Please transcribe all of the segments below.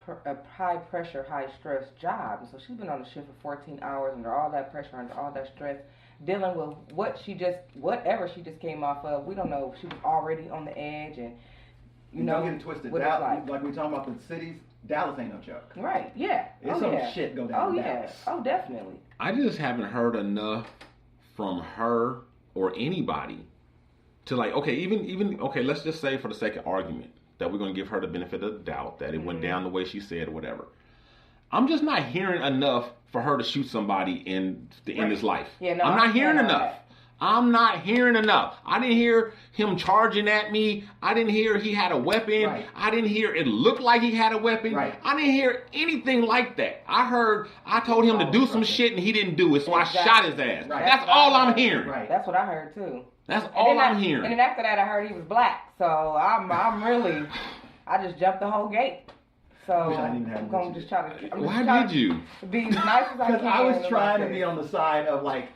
a high pressure, high stress job. And so she's been on the shift for 14 hours under all that pressure, under all that stress, dealing with whatever she just came off of. We don't know if she was already on the edge, and don't get it twisted. Like we talking about the cities, Dallas ain't no joke. Right, yeah. It's some shit go down in Dallas. Oh, definitely. I just haven't heard enough from her or anybody to like, okay, let's just say for the sake of argument that we're going to give her the benefit of the doubt that it went down the way she said or whatever. I'm just not hearing enough for her to shoot somebody in his life. Yeah, no, I'm not hearing enough. I'm not hearing enough. I didn't hear him charging at me. I didn't hear he had a weapon. Right. I didn't hear it looked like he had a weapon. Right. I didn't hear anything like that. I told him to do some shit and he didn't do it, so I shot his ass. Right. That's all I'm hearing. Right. That's what I heard too. That's all I'm hearing. And then after that, I heard he was black. So I just jumped the whole gate. So I'm going to just try to. Why did you? Be as nice as I can. Because I was trying to be on the side of like.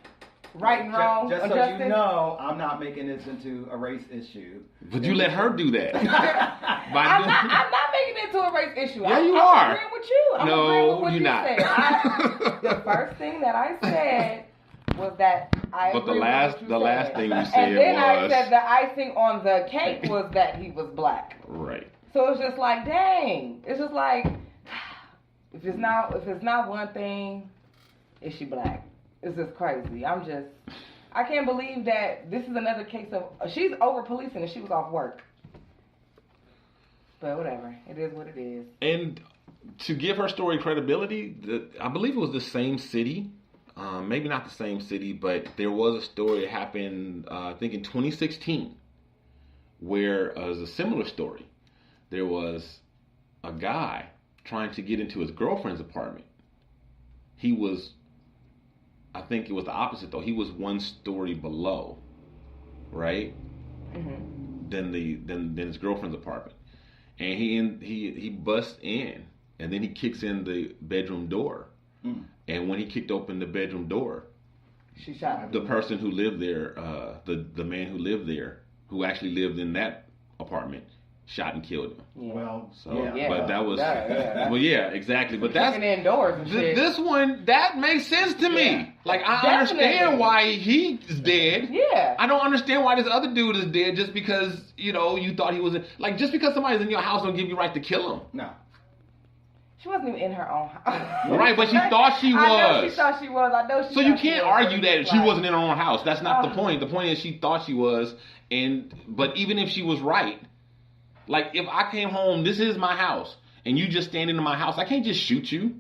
Right and wrong. Just so you know, I'm not making this into a race issue. But you let her do that. I'm not making it into a race issue. Yeah, you are. I'm agreeing with you. I'm agreeing with what you're you not. Said. The first thing that I said was that I. But the last thing you said and then was. I said the icing on the cake was that he was black. Right. So it's just like, dang. It's just like, if it's not one thing, is she black? It's just crazy. I can't believe that this is another case of, she's over policing and she was off work. But whatever. It is what it is. And to give her story credibility, I believe it was the same city. Maybe not the same city, but there was a story that happened, I think in 2016, where it was a similar story. There was a guy trying to get into his girlfriend's apartment. He was, I think it was the opposite though. He was one story below, right? Mm-hmm. Than his girlfriend's apartment, and he busts in, and then he kicks in the bedroom door, and when he kicked open the bedroom door, she shot him. The person who lived there, the man who lived there, who actually lived in that apartment, shot and killed him. Yeah. Well, so, yeah. But that was, well, yeah, exactly. But that's indoors and shit. This one that makes sense to me. Yeah. Like I understand why he's dead. Yeah. I don't understand why this other dude is dead just because you thought he was like just because somebody's in your house don't give you right to kill him. No. She wasn't even in her own house. Right, but she thought she was. I know she thought she was. I know she. So you can't argue that she wasn't in her own house. That's not the point. The point is she thought she was, but even if she was right. Like, if I came home, this is my house, and you just standing in my house, I can't just shoot you.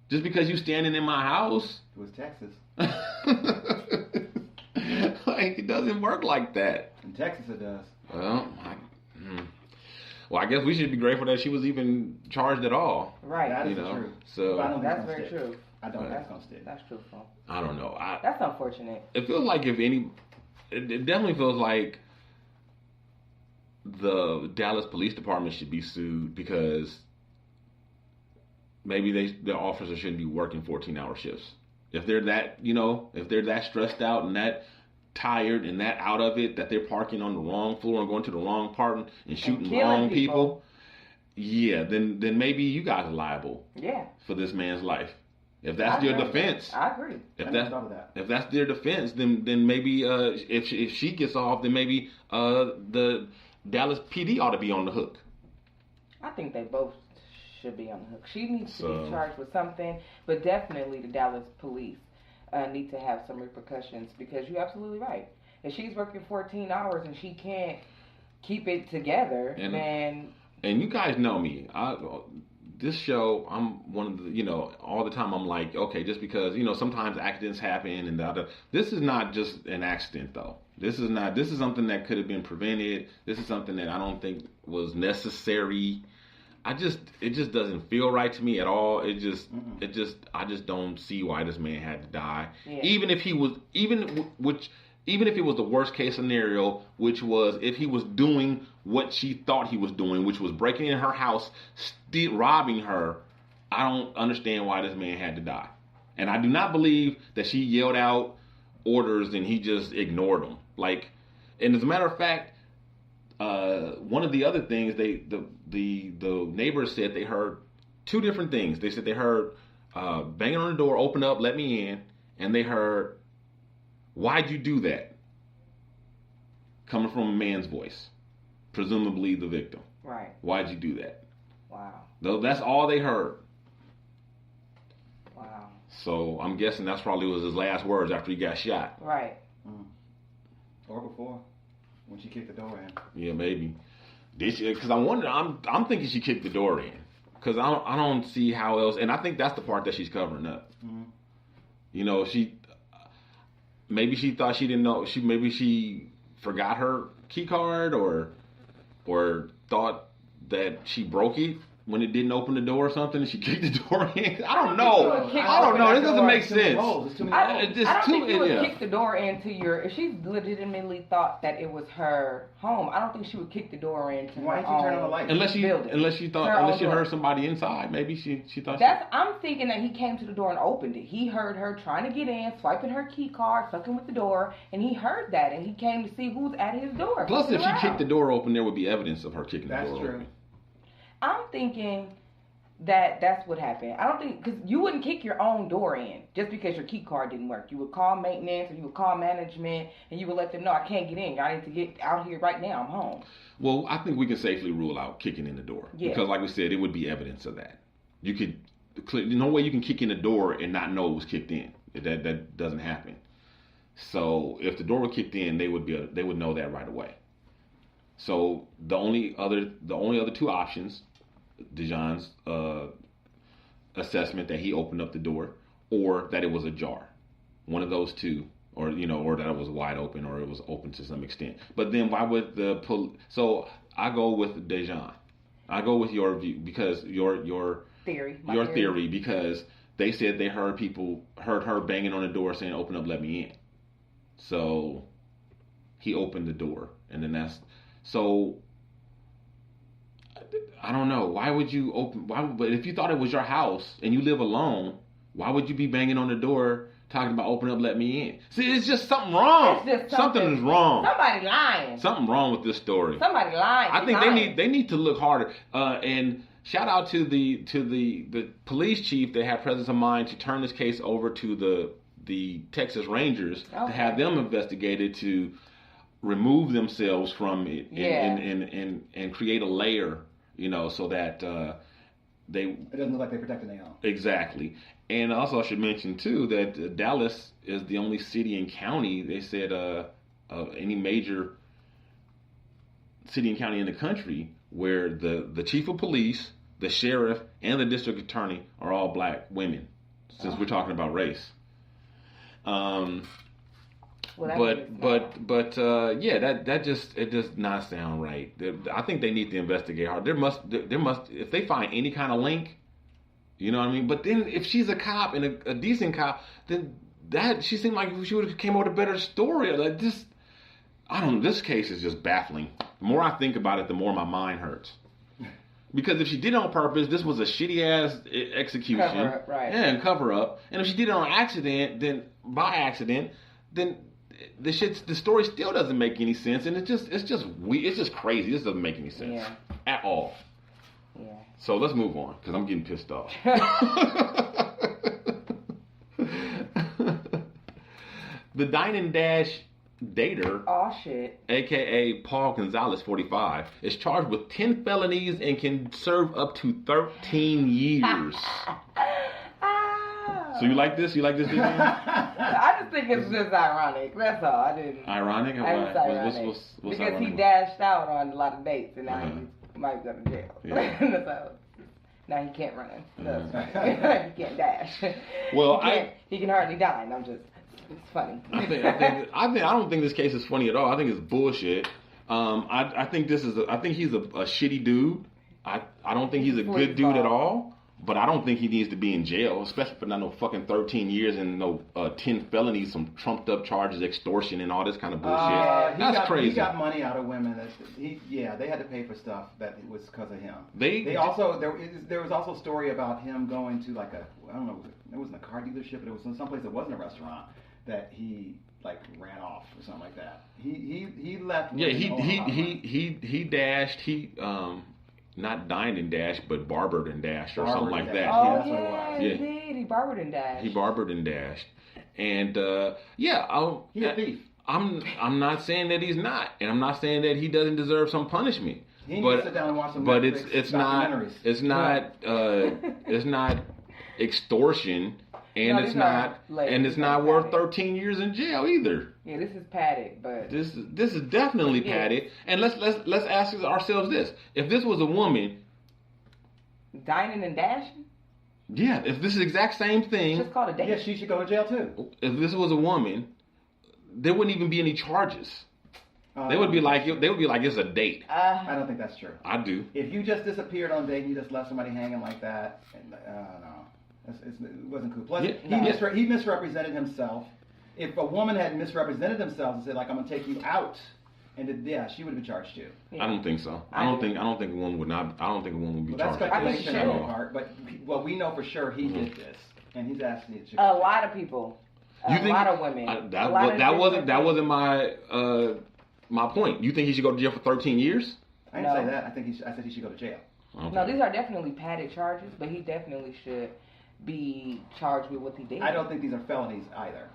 Just because you standing in my house. It was Texas. Like, it doesn't work like that. In Texas it does. Well, I guess we should be grateful that she was even charged at all. Right. That is true. So, I don't think that's very true. I don't think it's going to stick. That's truthful. I don't know. That's unfortunate. It feels like it definitely feels like the Dallas Police Department should be sued because maybe the officers shouldn't be working 14-hour shifts. If they're that, if they're that stressed out and that tired and that out of it, that they're parking on the wrong floor and going to the wrong part and shooting wrong people, yeah, then maybe you guys are liable. Yeah. For this man's life. If that's their defense, I agree. If that's their defense, then maybe if she gets off, then maybe the Dallas PD ought to be on the hook. I think they both should be on the hook. She needs to be charged with something, but definitely the Dallas police need to have some repercussions because you're absolutely right. If she's working 14 hours and she can't keep it together, then... And you guys know me. This show, I'm one of the, all the time I'm like, okay, just because, sometimes accidents happen and this is not just an accident though. This is something that could have been prevented. This is something that I don't think was necessary. It just doesn't feel right to me at all. I just don't see why this man had to die. Yeah. Even if it was the worst case scenario, which was if he was doing what she thought he was doing, which was breaking in her house, robbing her, I don't understand why this man had to die. And I do not believe that she yelled out orders and he just ignored them. Like, and as a matter of fact, one of the other things the neighbors said they heard two different things. They said they heard banging on the door, open up, let me in, and they heard, "Why'd you do that?" coming from a man's voice, presumably the victim. Right. Why'd you do that? Wow. Though that's all they heard. Wow. So I'm guessing that's probably was his last words after he got shot. Right. Or before, when she kicked the door in. Yeah, maybe. Did she? Because I wonder. I'm thinking she kicked the door in. Because I don't see how else. And I think that's the part that she's covering up. Mm-hmm. You know, maybe she thought she didn't know. Maybe she forgot her key card or thought that she broke it when it didn't open the door or something, and she kicked the door in. I don't know. I don't know. This doesn't make sense. I don't think you would kick the door into if she legitimately thought that it was her home, I don't think she would kick the door into Why didn't you turn on the light? Unless she heard somebody inside. Maybe she thought. I'm thinking that he came to the door and opened it. He heard her trying to get in, swiping her key card, fucking with the door, and he heard that, and he came to see who's at his door. Plus, if she kicked the door open, there would be evidence of her kicking the door open. I'm thinking that's what happened. I don't think, because you wouldn't kick your own door in just because your key card didn't work. You would call maintenance or you would call management and you would let them know, I can't get in. I need to get out here right now. I'm home. Well, I think we can safely rule out kicking in the door. Yeah. Because like we said, it would be evidence of that. There's no way you can kick in the door and not know it was kicked in. That doesn't happen. So if the door was kicked in, they would know that right away. So the only other two options, Dejan's assessment that he opened up the door, or that it was ajar, one of those two, or that it was wide open, or it was open to some extent. But then why would so I go with Dejan. I go with your view because your theory because they said they heard her banging on the door saying, "Open up, let me in." So he opened the door, and then so I don't know. Why would you open? But if you thought it was your house and you live alone, why would you be banging on the door talking about "open up, let me in"? See, it's just something wrong. Something is wrong. Somebody lying. Something wrong with this story. Somebody lying. I think they need to look harder. And shout out to the police chief that had presence of mind to turn this case over to the Texas Rangers to have them investigated to remove themselves from it and create a layer, so that it doesn't look like they protected their own. Exactly. And also I should mention too that Dallas is the only city and county, they said, any major city and county in the country where the chief of police, the sheriff, and the district attorney are all black women, since we're talking about race. That does not sound right. I think they need to investigate hard. There must if they find any kind of link, you know what I mean. But then if she's a cop and a decent cop, then she seemed like she would have came out with a better story. Like this, I don't know. This case is just baffling. The more I think about it, the more my mind hurts. Because if she did it on purpose, this was a shitty ass execution, cover up, right? And cover up. And if she did it on accident, then the story still doesn't make any sense, and it's just weird. It's just crazy. This doesn't make any sense at all. Yeah. So let's move on because I'm getting pissed off. The Dine and Dash dater, aka Paul Gonzalez, 45, is charged with 10 felonies and can serve up to 13 years. So you like this? I just think it's just ironic. That's all. I didn't. Ironic? What's ironic? Because ironic? He dashed out on a lot of dates, and now he might go to jail. Yeah. So now he can't run. He can't dash. Well, he can hardly dine. It's funny. I don't think this case is funny at all. I think it's bullshit. I think he's a shitty dude. I don't think he's a good dude at all. But I don't think he needs to be in jail, especially for not no fucking 13 years and no 10 felonies, some trumped up charges, extortion, and all this kind of bullshit. That's crazy. He got money out of women. They had to pay for stuff that was because of him. There was also a story about him going to it wasn't a car dealership, but it was someplace that wasn't a restaurant. that he like ran off or something like that. He left. Yeah, he dashed. He not dined and dashed, but barbered and dashed or something like that. Oh, that's what it was. Yeah, he barbered and dashed. He barbered and dashed. And he's a thief. I'm not saying that he's not, and I'm not saying that he doesn't deserve some punishment. He needs to sit down and watch some Netflix it's not extortion, and it's not worth 13 years in jail either. Yeah, this is padded, but this is definitely padded. And let's ask ourselves this: if this was a woman dining and dashing. Yeah, if this is the exact same thing. Just called a date. Yeah, she should go to jail too. If this was a woman, there wouldn't even be any charges. They would be like it's a date. I don't think that's true. I do. If you just disappeared on a date and you just left somebody hanging like that, no, it wasn't cool. Plus, he misrepresented himself. If a woman had misrepresented themselves and said like, "I'm gonna take you out," and she would have been charged too. Yeah. I don't think so. I don't think a woman would not. I don't think a woman would be charged. That's speculation on her part, but we know for sure he did this, and he's asking it. A lot of people. A lot of women. That wasn't my point. You think he should go to jail for 13 years? I didn't say that. I said he should go to jail. Okay. No, these are definitely padded charges, but he definitely should be charged with what he did. I don't think these are felonies either.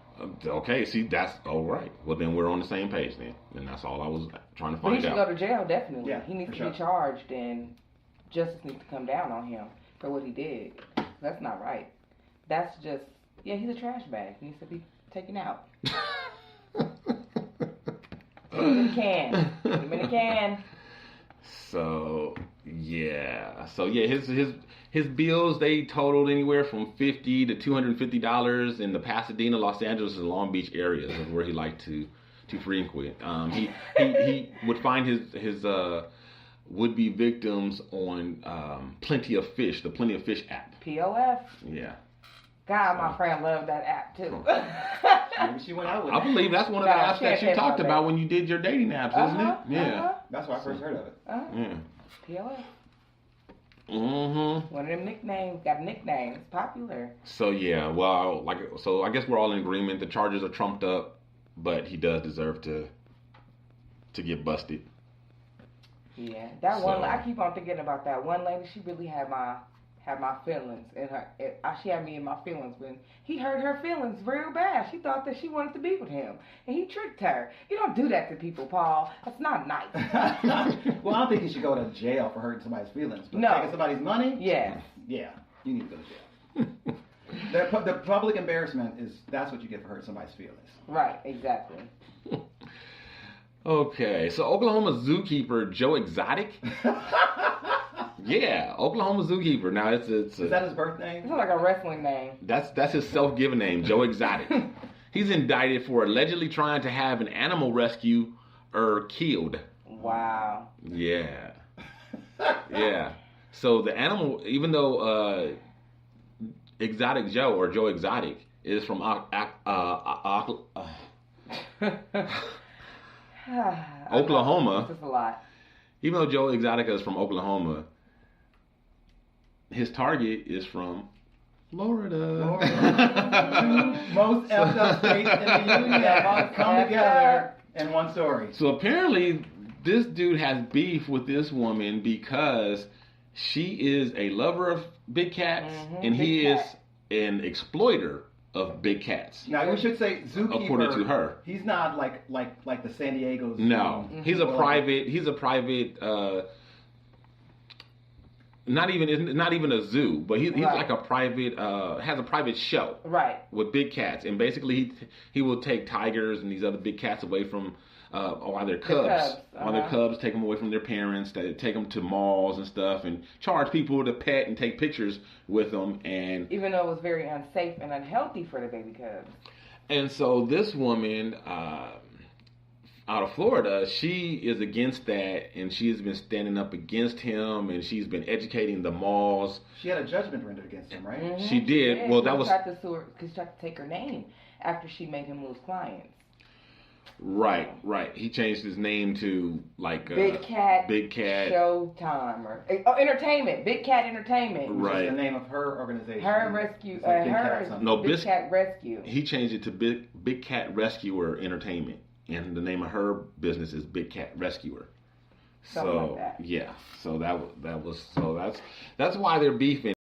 Okay, see, that's all right. Well, then we're on the same page then. And that's all I was trying to find out. But he should go to jail, definitely. Yeah, he needs to be charged, and justice needs to come down on him for what he did. That's not right. That's just, he's a trash bag. He needs to be taken out. Put him in a can. Put him in a can. So his bills, they totaled anywhere from $50 to $250 in the Pasadena, Los Angeles, and Long Beach areas is where he liked to frequent. He would find his would-be victims on Plenty of Fish, the Plenty of Fish app. POF. Yeah. God, my friend loved that app too. Maybe she went out with it. I believe that's one of the apps that you talked about when you did your dating apps, isn't it? Yeah. That's why I first heard of it. Yeah. POF. Mm-hmm. One of them nicknames. Got a nickname. It's popular. So I guess we're all in agreement. The charges are trumped up, but he does deserve to get busted. Yeah, I keep on thinking about that one lady. She really had my feelings in her. She had me in my feelings when he hurt her feelings real bad. She thought that she wanted to be with him, and he tricked her. You don't do that to people, Paul. That's not nice. Well, I don't think you should go to jail for hurting somebody's feelings. But taking somebody's money? Yeah. Yeah, you need to go to jail. The public embarrassment that's what you get for hurting somebody's feelings. Right, exactly. Okay, so Oklahoma zookeeper Joe Exotic. Yeah, Oklahoma zookeeper. Now it's is that his birth name? It's like a wrestling name. That's his self-given name, Joe Exotic. He's indicted for allegedly trying to have an animal rescue killed. Wow. Yeah. Yeah. So the animal, even though Exotic Joe or Joe Exotic is from Oklahoma. This is a lot. Even though Joe Exotica is from Oklahoma, his target is from Florida. Most effed up states in the union come together in one story. So apparently, this dude has beef with this woman because she is a lover of big cats, and he is an exploiter of big cats. Now we should say zookeeper. According to her, he's not like the San Diego Zoo. No, he's a private. He's a private. Not even a zoo, but he's like a private. Has a private show. Right. With big cats, and basically he will take tigers and these other big cats away from. While they're cubs. While they're cubs, take them away from their parents. They take them to malls and stuff, and charge people to pet and take pictures with them. And even though it was very unsafe and unhealthy for the baby cubs. And so this woman out of Florida, she is against that, and she's been standing up against him, and she's been educating the malls. She had a judgment rendered against him, right? Mm-hmm. She did. Well, that was tried to sue her because she tried to take her name after she made him lose clients. Right. He changed his name to like Big Cat Showtime or Entertainment. Big Cat Entertainment. Right. Which is the name of her organization. Her rescue. Big Cat Rescue. He changed it to Big Cat Rescuer Entertainment, and the name of her business is Big Cat Rescuer. Something like that. Yeah. So that's why they're beefing.